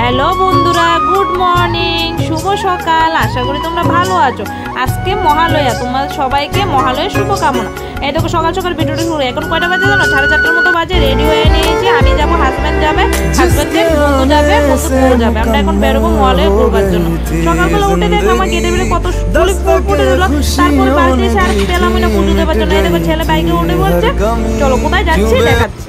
Hello বন্ধুরা, good morning, শুভ সকাল। আশা করি তোমরা ভালো আছো। আজকে মহালয়া, তোমাদের সবাইকে মহালয়ার শুভকামনা। এই দেখো সকাল সকাল ভিডিওটা শুরু। এখন কয়টা বাজে জানো? 4:30টার মতো বাজে। রেডি হয়ে নিয়েছি, আমি যাবো, হাজব্যান্ড যাবে, হাজব্যান্ডের বন্ধু যাবে, বন্ধু যাবে। আমরা এখন বেরোবো মহালয়া ঘুরবার জন্য। সকালবেলা উঠে দেখো আমার গেটের বেড়ে কত ফুল ফুটে দিল। তারপর বাড়িতে এসে আর পেলাম না পুজো দেওয়ার জন্য। এই দেখো ছেলে বাইকে উঠে বলছে চলো কোথায় যাচ্ছি দেখাচ্ছি।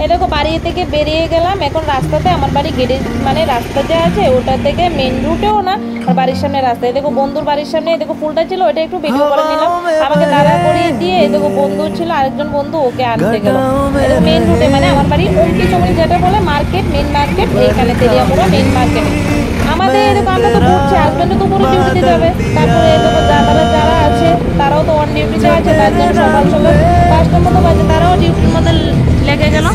এই দেখো বাড়ি থেকে বেরিয়ে গেলাম। এখন রাস্তাতে আমার বাড়ি গেটে মানে রাস্তা যে আছে ওটা থেকে মেন রুটেও না, আর বাড়ির সামনে রাস্তায় দেখো বন্ধুর বাড়ির সামনে দেখো ফুলটা ছিল, ওইটা একটু ভিডিও করে নিলাম। আমাকে দাঁড়া করিয়ে দিয়ে এই দেখো বন্ধু ছিল আরেকজন বন্ধু, ওকে আনতে গেল মেন রুটে, মানে আমার বাড়ি অঙ্কি চমনি যেটা বলে মার্কেট, মেন মার্কেট, এইখানে তেলিয়ামুড়া মেন মার্কেটে। আমাদের এরকম আমরা তো ঘুরছি, হাজব্যান্ডও তো পুরো ডিউটিতে যাবে। তারপরে দেখো যারা আছে তারাও তো অন ডিউটিতে আছে, তার জন্য সকাল সকাল 5টার মতো বাজে তারাও ডিউটির মধ্যে লেগে গেল।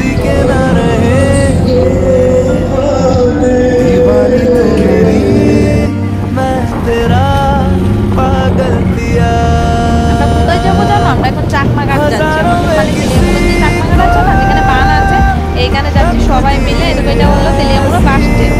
কোথায় যাবো জানো? আমরা এখন চাকমাঘাট যাচ্ছি, মানে তেলিয়ামুড়া চাকমাঘাট আছে না, যেখানে বান আছে, এইখানে যাচ্ছি সবাই মিলে। এদিকে এটা হলো তেলিয়ামুড়া বাস স্ট্যান্ড।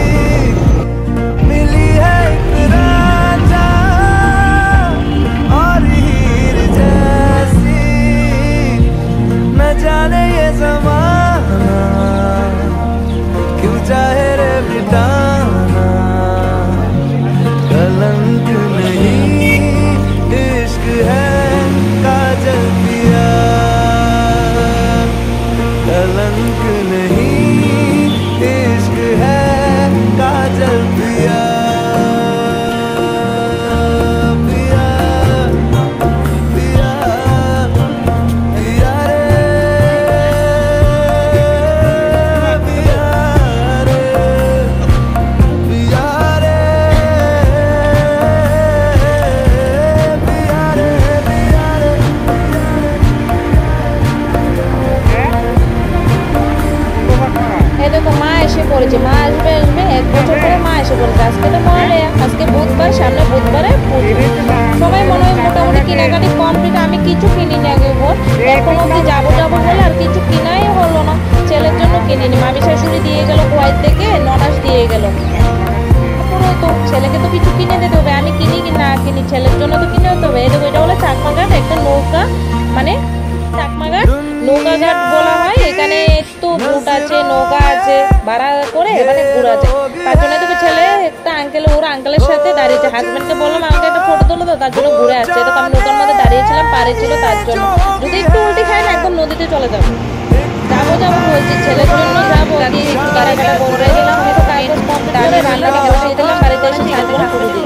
মা আসবে 1 বছর পরে মা এসে পড়েছে। আজকে তো মহালয়া, আজকে বুধবার, সামনে বুধবারে সবাই মনে হয় মোটামুটি কেনাকাটি কমপ্লিট। আমি কিছু কিনিনি আগে ভোর, এখন অব্দি যাবো বলে আর কিছু কিনাই হলো না। ছেলের জন্য কিনিনি, মামি শাশুড়ি দিয়ে গেল কুয়াইত থেকে, ননাস দিয়ে গেল। পুরো তো ছেলেকে তো কিছু কিনে দিতে হবে, আমি কিনি কি না কিনি ছেলের জন্য তো কিনে দিতে হবে। এই দেখো এটা হলো চাকমাঘাট, একটা নৌকা, মানে চাকমাঘাট নৌকা ঘাট বলা হয়। এখানে তো বুট আছে, নৌকা আছে, ভাড়া করে এখানে ঘোরা যায়। তার জন্য দেখো ছেলে একটা আঙ্কেল, ওর আঙ্কেলের সাথে দাঁড়িয়েছে। হাজব্যান্ডকে বললাম আমাকে একটা ফটো তোলো তো, তার জন্য ঘুরে আসছে। তো আমি নৌকার মধ্যে দাঁড়িয়েছিলাম, পারে ছিল, তার জন্য যদি একটু উল্টি খাই না একদম নদীতে চলে যাবো। যাবো বলছি, ছেলের জন্য যাবো, কেনাকাটা করে গেলাম। হয়তো কাগজ কমপ্লিট করে রান্নাটা বসিয়ে দিলাম। বাড়িতে এসে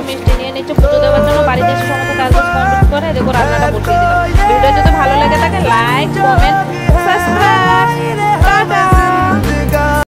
মিষ্টি নিয়ে নিচ্ছে পুজো দেওয়ার জন্য। বাড়িতে এসে সমস্ত কাগজ কমপ্লিট করে দেখো রান্নাটা বসিয়ে দিলাম। ভিডিও যদি ভালো লেগে থাকে লাইক, কমেন্ট, সাবস্ক্রাইব। টাটা।